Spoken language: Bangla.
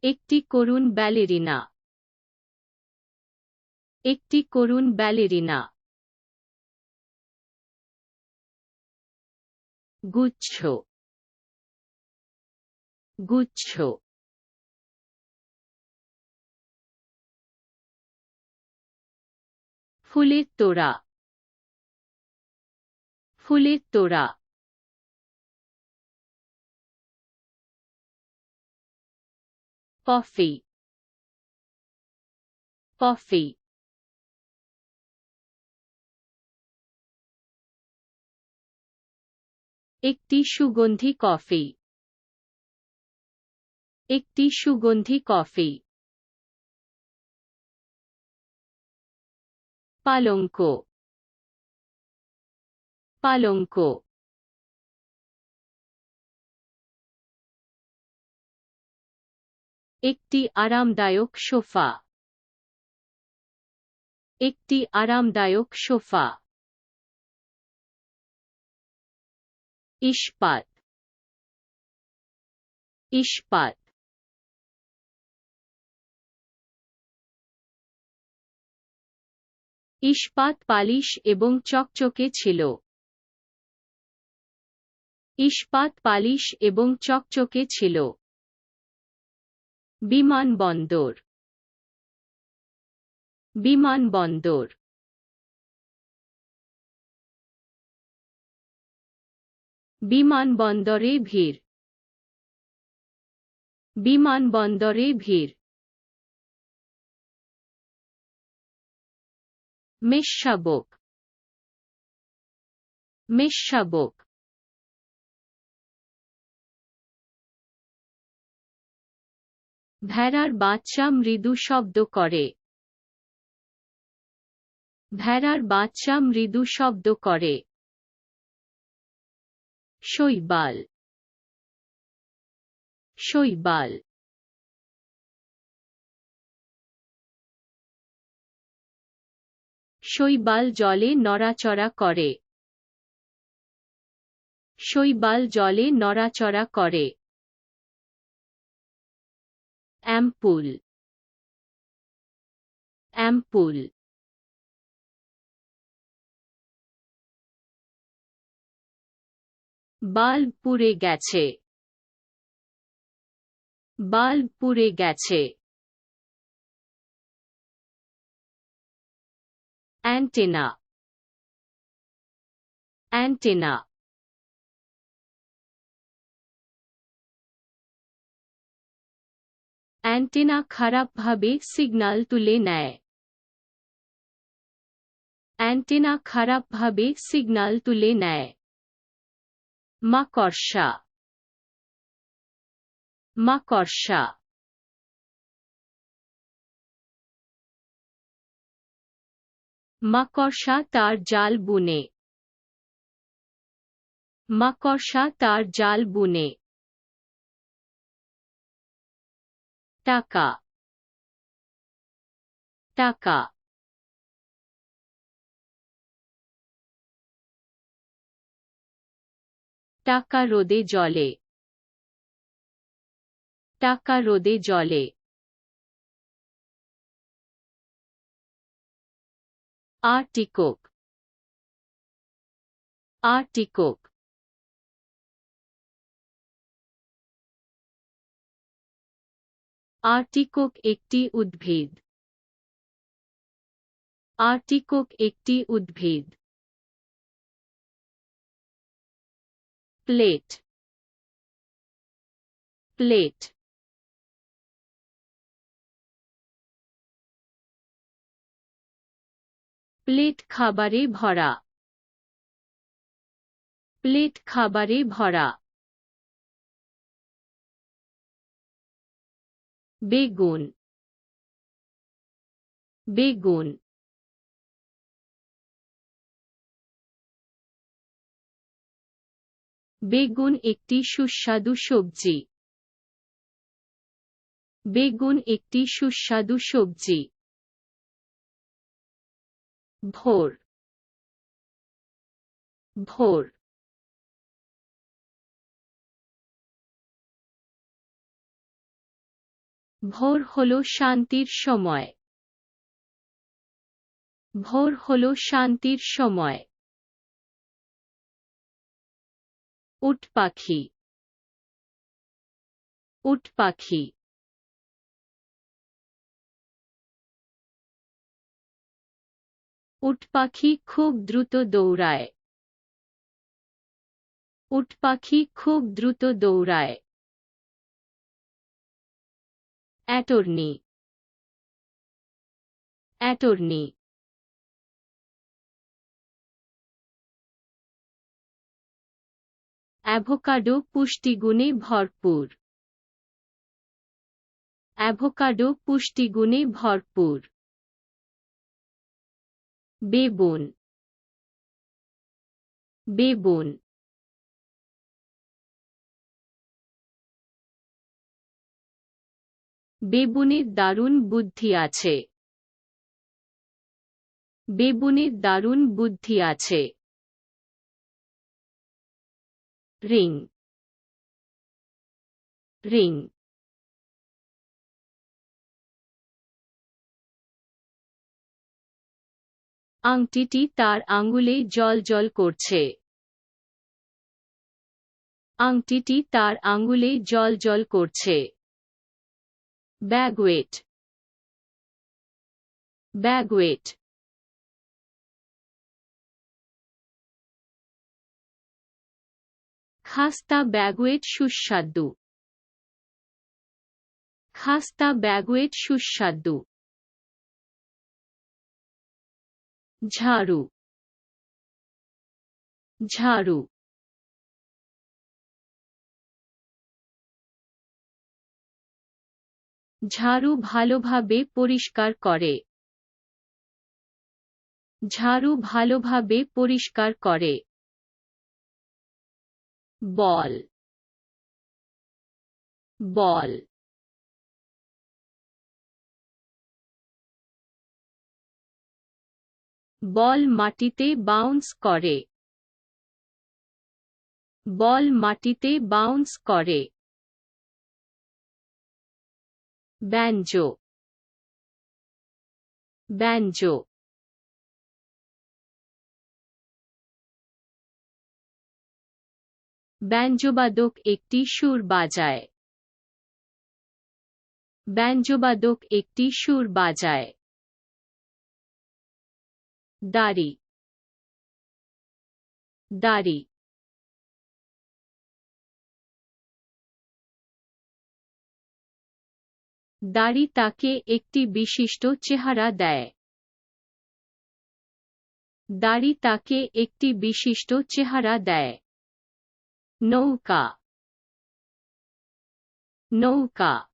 একটি করুণ ব্যালেরিনা। একটি করুণ ব্যালেরিনা। গুচ্ছ। গুচ্ছ। ফুলের তোড়া। ফুলের তোড়া। কফি। কফি। একটি সুগন্ধি কফি। একটি সুগন্ধি কফি। পালঙ্ক। পালঙ্ক। একটি আরামদায়ক সোফা। একটি আরামদায়ক সোফা। ইস্পাত। ইস্পাত। ইস্পাত পালিশ এবং চকচকে ছিল। ইস্পাত পালিশ এবং চকচকে ছিল। বিমানবন্দর। বিমানবন্দর। বিমানবন্দরে ভিড়। বিমানবন্দরে ভিড়। মেষশাবক। মেষশাবক। ভেড়ার বাচ্চা মৃদু শব্দ করে। ভেড়ার বাচ্চা মৃদু শব্দ করে। শৈবাল। শৈবাল। শৈবাল জলে নড়াচড়া করে। শৈবাল জলে নড়াচড়া করে। অ্যাম্পুল। অ্যাম্পুল। বাল্ব পুড়ে গেছে। বাল্ব পুড়ে গেছে। অ্যান্টেনা। অ্যান্টেনা। অ্যান্টেনা খারাপভাবে সিগন্যাল তুলে নেয়। অ্যান্টেনা খারাপভাবে সিগন্যাল তুলে নেয়। মাকড়সা। মাকড়সা। মাকড়সা তার জাল বুনে। মাকড়সা তার জাল বুনে। টাকা। টাকা। টাকা রোদে জ্বলে। টাকা রোদে জ্বলে। আর্টিকক। আর্টিকক। আর্টিকক একটি উদ্ভিদ। আর্টিকক একটি উদ্ভিদ। প্লেট। প্লেট। প্লেট খাবারে ভরা। প্লেট খাবারে ভরা। বেগুন। বেগুন। বেগুন একটি সুস্বাদু সবজি। বেগুন একটি সুস্বাদু সবজি। ভোর। ভোর। ভোর হলো শান্তির সময়। ভোর হলো শান্তির সময়। উট পাখি। উট পাখি। উট পাখি খুব দ্রুত দৌড়ায়। উট পাখি খুব দ্রুত দৌড়ায়। অ্যাটর্নি। অ্যাটর্নি। অ্যাভোকাডো পুষ্টিগুণে ভরপুর। অ্যাভোকাডো পুষ্টিগুণে ভরপুর। বেবুন। বেবুন। বেবুনের দারুণ বুদ্ধি আছে। বেবুনের দারুণ বুদ্ধি আছে। রিং। রিং। আংটিটি তার আঙুলে জ্বলজ্বল করছে। আংটিটি তার আঙুলে জ্বলজ্বল করছে। ব্যাগুয়েট। ব্যাগুয়েট। খাস্তা ব্যাগুয়েট সুস্বাদু। খাস্তা ব্যাগুয়েট সুস্বাদু। ঝাড়ু। ঝাড়ু। ঝাড়ু ভালোভাবে পরিষ্কার করে। ঝাড়ু ভালোভাবে পরিষ্কার করে। বল। বল। বল মাটিতে বাউন্স করে। বল মাটিতে বাউন্স করে। ব্যাঞ্জো। ব্যাঞ্জো। ব্যাঞ্জোবাদক একটি সুর বাজায়। ব্যাঞ্জোবাদক একটি সুর বাজায়। দাড়ি। দাড়ি। দাড়ি তাকে একটি বিশিষ্ট চেহারা দেয়। দাড়ি তাকে একটি বিশিষ্ট চেহারা দেয়। নৌকা। নৌকা।